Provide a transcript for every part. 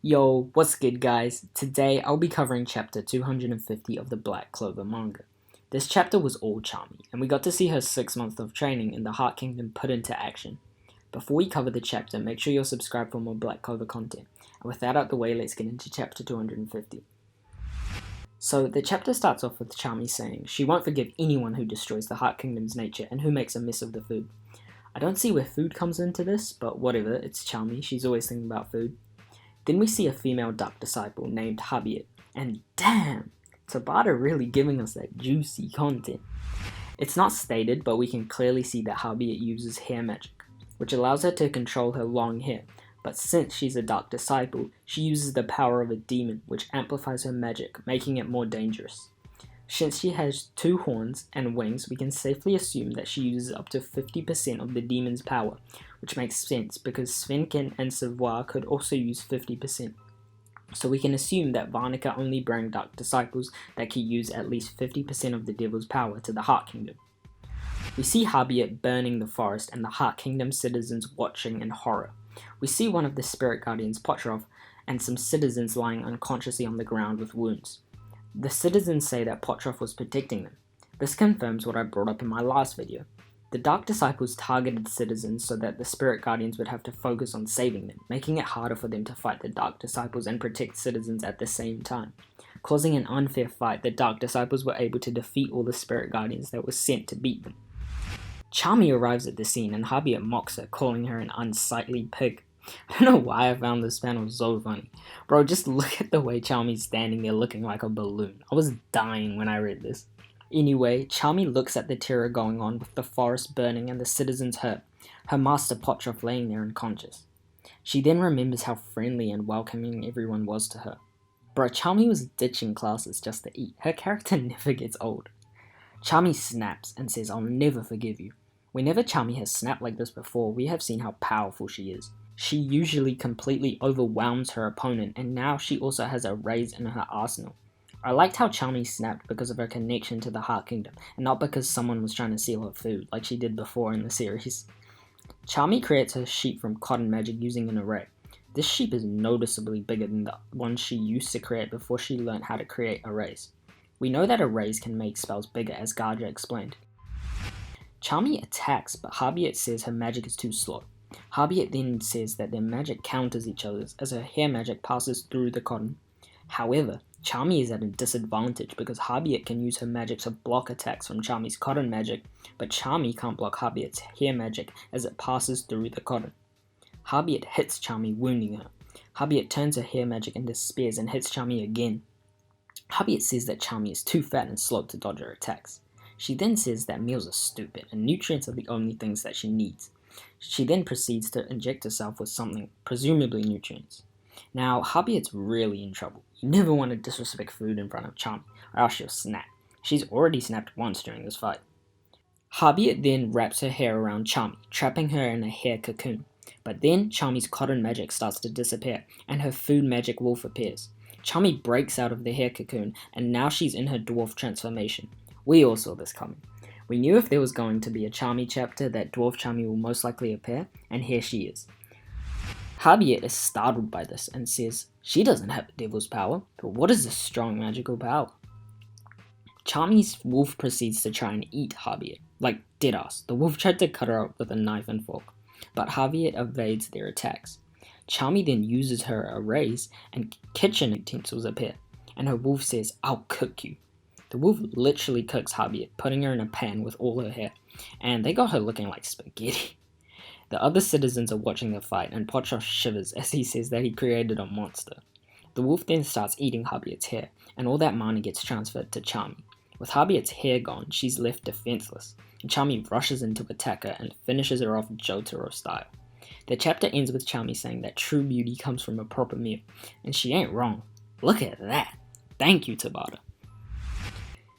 Yo, what's good guys? Today I'll be covering chapter 250 of the Black Clover manga. This chapter was all Charmy, and we got to see her 6 months of training in the Heart Kingdom put into action. Before we cover the chapter, make sure you're subscribed for more Black Clover content. And with that out the way, let's get into chapter 250. So, the chapter starts off with Charmy saying she won't forgive anyone who destroys the Heart Kingdom's nature and who makes a mess of the food. I don't see where food comes into this, but whatever, it's Charmy, she's always thinking about food. Then we see a female dark disciple named Javier, and damn, Tabata really giving us that juicy content. It's not stated, but we can clearly see that Javier uses hair magic, which allows her to control her long hair, but since she's a dark disciple, she uses the power of a demon, which amplifies her magic, making it more dangerous. Since she has 2 horns and wings, we can safely assume that she uses up to 50% of the demon's power, which makes sense because Svenken and Savoir could also use 50%. So we can assume that Varnica only bring dark disciples that can use at least 50% of the devil's power to the Heart Kingdom. We see Javier burning the forest and the Heart Kingdom citizens watching in horror. We see one of the spirit guardians, Potrov, and some citizens lying unconsciously on the ground with wounds. The citizens say that Potrov was protecting them. This confirms what I brought up in my last video. The Dark Disciples targeted citizens so that the Spirit Guardians would have to focus on saving them, making it harder for them to fight the Dark Disciples and protect citizens at the same time. Causing an unfair fight, the Dark Disciples were able to defeat all the Spirit Guardians that were sent to beat them. Charmy arrives at the scene and Javier mocks her, calling her an unsightly pig. I don't know why I found this panel so funny. Bro, just look at the way Charmy's standing there looking like a balloon. I was dying when I read this. Anyway, Charmy looks at the terror going on with the forest burning and the citizens hurt, her master Potrov laying there unconscious. She then remembers how friendly and welcoming everyone was to her. Bro, Charmy was ditching classes just to eat. Her character never gets old. Charmy snaps and says, "I'll never forgive you." Whenever Charmy has snapped like this before, we have seen how powerful she is. She usually completely overwhelms her opponent, and now she also has a raise in her arsenal. I liked how Charmy snapped because of her connection to the Heart Kingdom, and not because someone was trying to steal her food, like she did before in the series. Charmy creates her sheep from cotton magic using an array. This sheep is noticeably bigger than the one she used to create before she learned how to create arrays. We know that arrays can make spells bigger, as Garja explained. Charmy attacks, but Javier says her magic is too slow. Javier then says that their magic counters each other's as her hair magic passes through the cotton. However, Charmy is at a disadvantage because Javier can use her magic to block attacks from Charmy's cotton magic, but Charmy can't block Javier's hair magic as it passes through the cotton. Javier hits Charmy, wounding her. Javier turns her hair magic into spears and hits Charmy again. Javier says that Charmy is too fat and slow to dodge her attacks. She then says that meals are stupid and nutrients are the only things that she needs. She then proceeds to inject herself with something, presumably nutrients. Now, Javier's really in trouble. You never want to disrespect food in front of Charmy, or else she'll snap. She's already snapped once during this fight. Javier then wraps her hair around Charmy, trapping her in a hair cocoon. But then Charmy's cotton magic starts to disappear, and her food magic wolf appears. Charmy breaks out of the hair cocoon, and now she's in her dwarf transformation. We all saw this coming. We knew if there was going to be a Charmy chapter that Dwarf Charmy will most likely appear, and here she is. Javier is startled by this and says she doesn't have the devil's power, but what is this strong magical power? Charmy's wolf proceeds to try and eat Javier, like deadass. The wolf tried to cut her up with a knife and fork, but Javier evades their attacks. Charmy then uses her arrays and kitchen utensils appear, and her wolf says, "I'll cook you." The wolf literally cooks Javier, putting her in a pan with all her hair, and they got her looking like spaghetti. The other citizens are watching the fight, and Potrov shivers as he says that he created a monster. The wolf then starts eating Javier's hair, and all that mana gets transferred to Charmy. With Javier's hair gone, she's left defenseless, and Charmy rushes in to attack her and finishes her off Jotaro style. The chapter ends with Charmy saying that true beauty comes from a proper meal, and she ain't wrong. Look at that! Thank you, Tabata.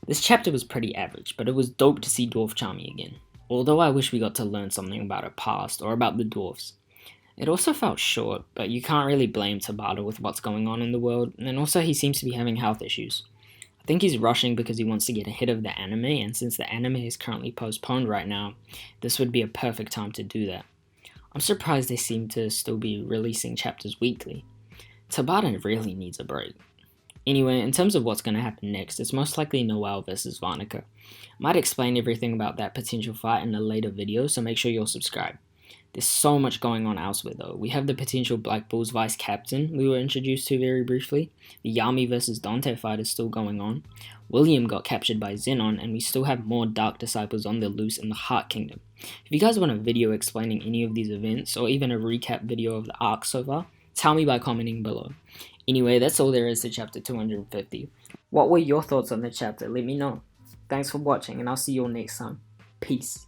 This chapter was pretty average, but it was dope to see Dwarf Charmy again. Although I wish we got to learn something about her past or about the dwarfs. It also felt short, but you can't really blame Tabata with what's going on in the world, and also he seems to be having health issues. I think he's rushing because he wants to get ahead of the anime, and since the anime is currently postponed right now, this would be a perfect time to do that. I'm surprised they seem to still be releasing chapters weekly. Tabata really needs a break. Anyway, in terms of what's going to happen next, it's most likely Noelle versus Varnica. Might explain everything about that potential fight in a later video, so make sure you're subscribed. There's so much going on elsewhere though. We have the potential Black Bull's vice captain we were introduced to very briefly. The Yami versus Dante fight is still going on. William got captured by Zenon, and we still have more Dark Disciples on the loose in the Heart Kingdom. If you guys want a video explaining any of these events, or even a recap video of the arc so far, tell me by commenting below. Anyway, that's all there is to chapter 250. What were your thoughts on the chapter? Let me know. Thanks for watching, and I'll see you all next time. Peace.